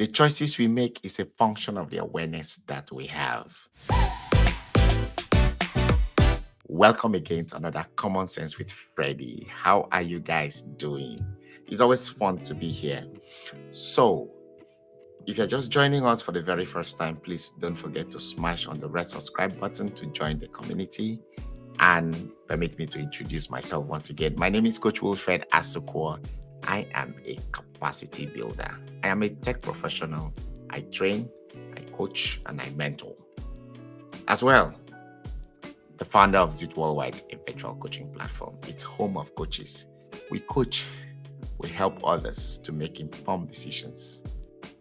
The choices we make is a function of the awareness that we have. Welcome again to another Common Sense with Freddy. How are you guys doing? It's always fun to be here. So, if you're just joining us for the very first time, please don't forget to smash on the red subscribe button to join the community. And permit me to introduce myself once again. My name is Coach Wilfred Asukwa. I am a capacity builder. I am a tech professional. I train, I coach, and I mentor. As well, the founder of Zit Worldwide, a virtual coaching platform. It's home of coaches. We coach, we help others to make informed decisions.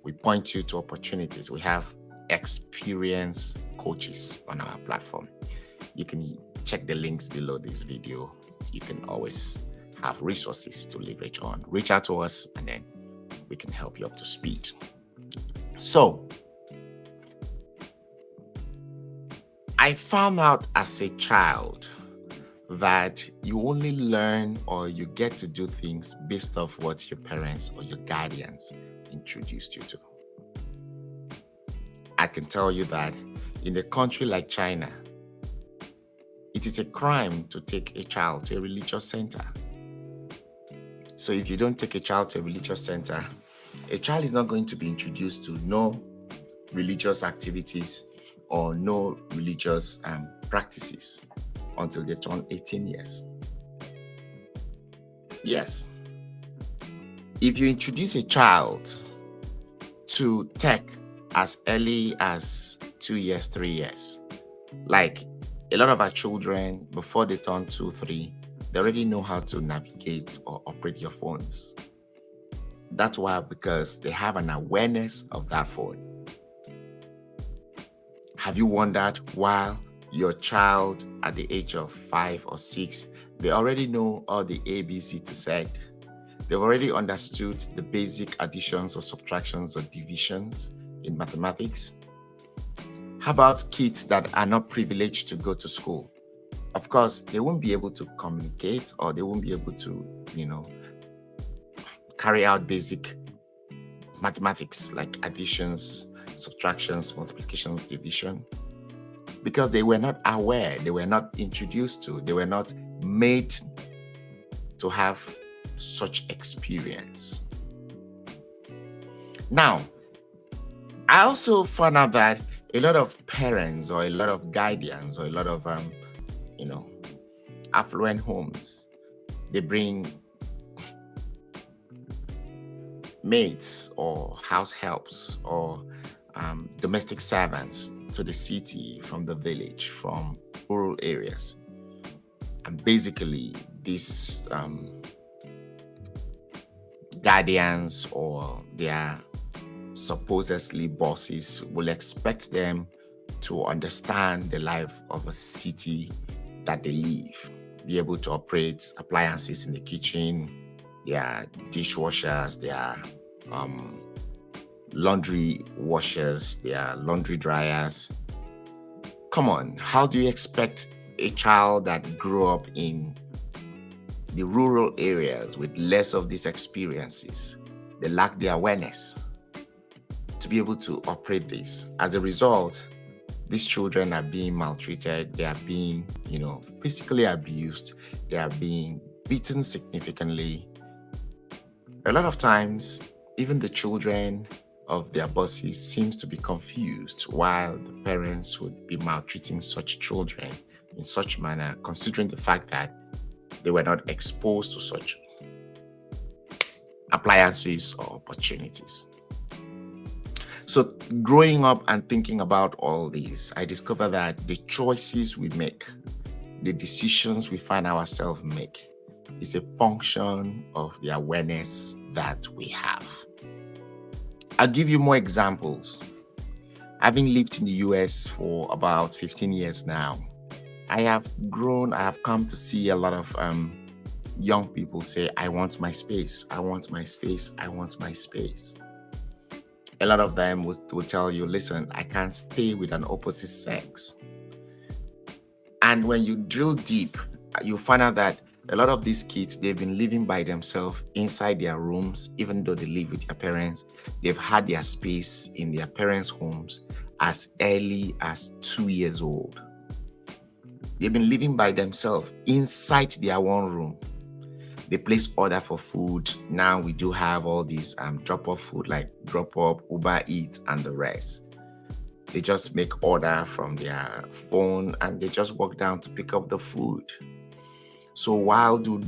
We point you to opportunities. We have experienced coaches on our platform. You can check the links below this video. You can always have resources to leverage on. Reach out to us and then we can help you up to speed. So, I found out as a child that you only learn or you get to do things based off what your parents or your guardians introduced you to. I can tell you that in a country like China, it is a crime to take a child to a religious center. So if you don't take a child to a religious center, a child is not going to be introduced to no religious activities or no religious practices until they turn 18 years. Yes. If you introduce a child to tech as early as 2 years, 3 years, like a lot of our children, before they turn 2, 3, they already know how to navigate or operate your phones. That's why, because they have an awareness of that phone. Have you wondered why your child at the age of 5 or 6, they already know all the ABC to Z? They've already understood the basic additions or subtractions or divisions in mathematics. How about kids that are not privileged to go to school? Of course, they won't be able to communicate or they won't be able to, carry out basic mathematics like additions, subtractions, multiplications, division, because they were not aware, they were not introduced to, they were not made to have such experience. Now, I also found out that a lot of parents or a lot of guardians or a lot of affluent homes, they bring maids or house helps or domestic servants to the city from the village, from rural areas. And basically, these guardians or their supposedly bosses will expect them to understand the life of a city that they live, be able to operate appliances in the kitchen, their dishwashers, their laundry washers, their laundry dryers. Come on, how do you expect a child that grew up in the rural areas with less of these experiences, they lack the awareness to be able to operate this? As a result, these children are being maltreated, they are being, physically abused, they are being beaten significantly. A lot of times, even the children of their bosses seems to be confused while the parents would be maltreating such children in such manner, considering the fact that they were not exposed to such appliances or opportunities. So growing up and thinking about all these, I discovered that the choices we make, the decisions we find ourselves make, is a function of the awareness that we have. I'll give you more examples. Having lived in the US for about 15 years now, I have come to see a lot of young people say, I want my space, I want my space, I want my space. A lot of them will tell you, listen, I can't stay with an opposite sex. And when you drill deep, you find out that A lot of these kids, they've been living by themselves inside their rooms, even though they live with their parents. They've had their space in their parents' homes as early as 2 years old. They've been living by themselves inside their one room. They place order for food. Now we do have all these drop-off food like drop-up, Uber Eats, and the rest. They just make order from their phone and they just walk down to pick up the food. So how do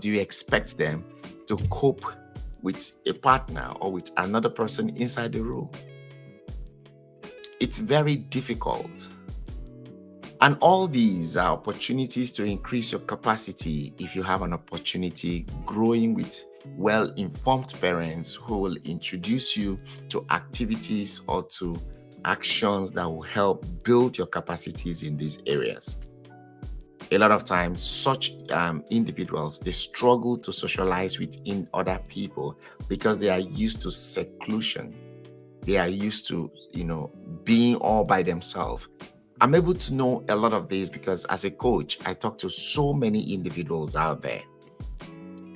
you expect them to cope with a partner or with another person inside the room? It's very difficult. And all these are opportunities to increase your capacity if you have an opportunity growing with well-informed parents who will introduce you to activities or to actions that will help build your capacities in these areas. A lot of times, such individuals, they struggle to socialize with other people because they are used to seclusion. They are used to, being all by themselves. I'm able to know a lot of this because as a coach, I talk to so many individuals out there.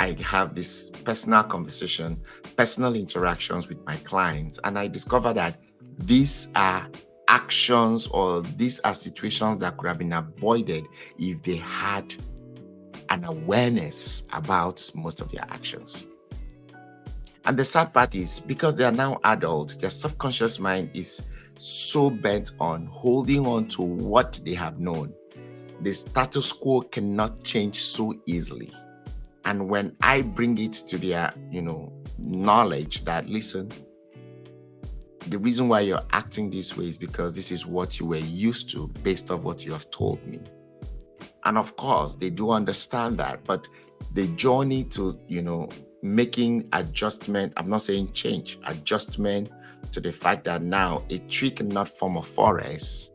I have this personal conversation, personal interactions with my clients, and I discover that these are actions or these are situations that could have been avoided if they had an awareness about most of their actions. And the sad part is because they are now adults, their subconscious mind is so bent on holding on to what they have known. The status quo cannot change so easily. And when I bring it to their, knowledge that, listen, the reason why you're acting this way is because this is what you were used to based on what you have told me. And of course, they do understand that, but the journey to, making adjustment, I'm not saying change, adjustment to the fact that now a tree cannot form a forest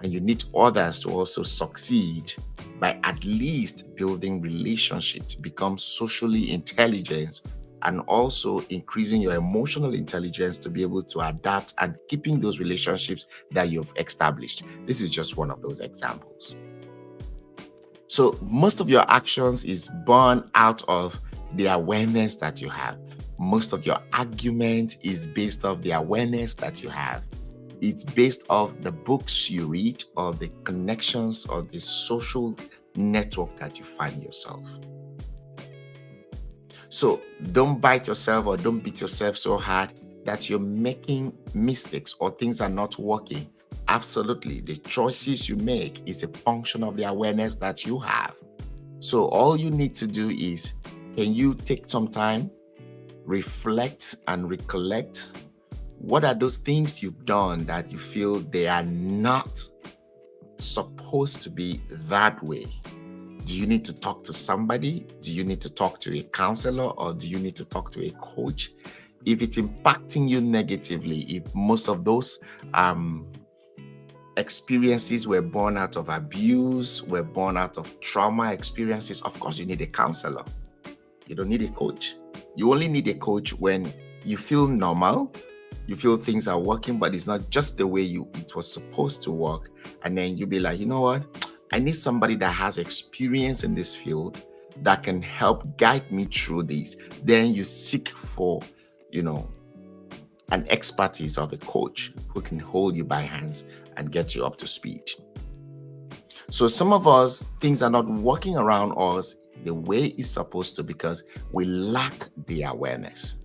and you need others to also succeed by at least building relationships, become socially intelligent, and also increasing your emotional intelligence to be able to adapt and keeping those relationships that you've established. This is just one of those examples. So most of your actions is born out of the awareness that you have. Most of your argument is based off the awareness that you have. It's based off the books you read or the connections or the social network that you find yourself. So don't bite yourself or don't beat yourself so hard that you're making mistakes or things are not working. Absolutely. The choices you make is a function of the awareness that you have. So all you need to do is, can you take some time, reflect and recollect? What are those things you've done that you feel they are not supposed to be that way? Do you need to talk to somebody? Do you need to talk to a counselor or do you need to talk to a coach? If it's impacting you negatively, if most of those experiences were born out of abuse, were born out of trauma experiences, of course you need a counselor. You don't need a coach. You only need a coach when you feel normal, you feel things are working, but it's not just the way it was supposed to work. And then you'll be like, you know what? I need somebody that has experience in this field that can help guide me through this. Then you seek for, an expertise of a coach who can hold you by hands and get you up to speed. So some of us, things are not working around us the way it's supposed to because we lack the awareness.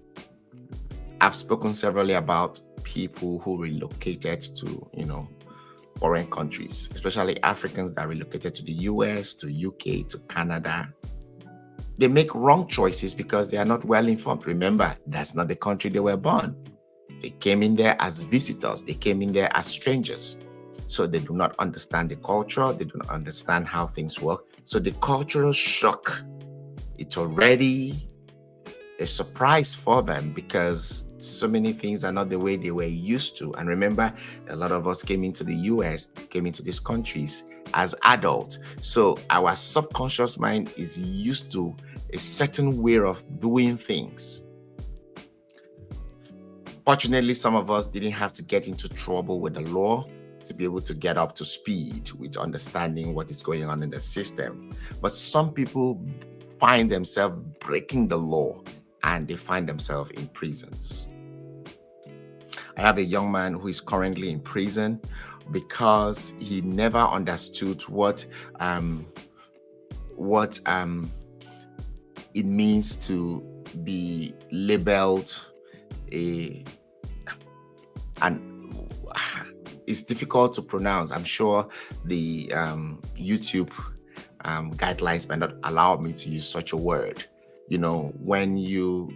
I've spoken severally about people who relocated to, foreign countries, especially Africans that relocated to the US, to UK, to Canada. They make wrong choices because they are not well informed. Remember, that's not the country they were born. They came in there as visitors. They came in there as strangers. So they do not understand the culture. They do not understand how things work. So the cultural shock, it's already a surprise for them because so many things are not the way they were used to. And remember, a lot of us came into the US, came into these countries as adults. So our subconscious mind is used to a certain way of doing things. Fortunately, some of us didn't have to get into trouble with the law to be able to get up to speed with understanding what is going on in the system. But some people find themselves breaking the law and they find themselves in prisons. I have a young man who is currently in prison because he never understood what it means to be labeled and it's difficult to pronounce. I'm sure the YouTube guidelines might not allow me to use such a word. You know, when you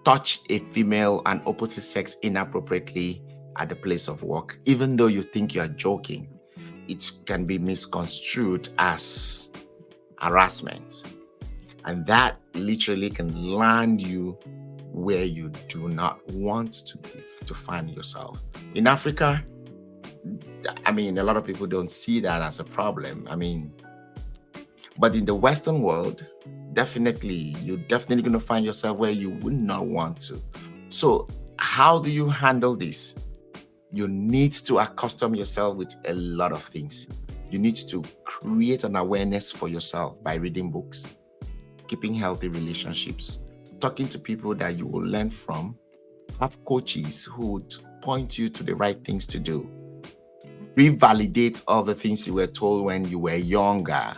touch a female and opposite sex inappropriately at the place of work, even though you think you are joking, it can be misconstrued as harassment. And that literally can land you where you do not want to find yourself. In Africa, I mean, a lot of people don't see that as a problem. I mean, but in the Western world, you're definitely going to find yourself where you would not want to. So how do you handle this? You need to accustom yourself with a lot of things. You need to create an awareness for yourself by reading books, keeping healthy relationships, talking to people that you will learn from, have coaches who would point you to the right things to do, revalidate all the things you were told when you were younger.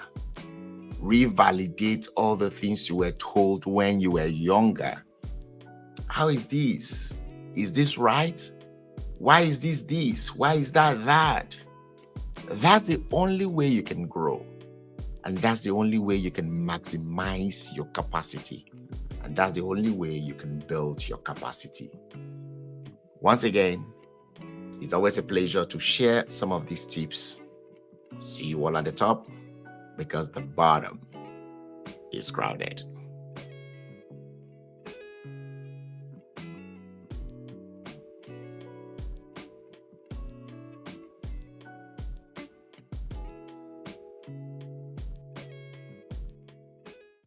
Revalidate all the things you were told when you were younger. How is this? Is this right? Why is this? Why is that? That's the only way you can grow. And that's the only way you can maximize your capacity. And that's the only way you can build your capacity. Once again, it's always a pleasure to share some of these tips. See you all at the top, because the bottom is crowded.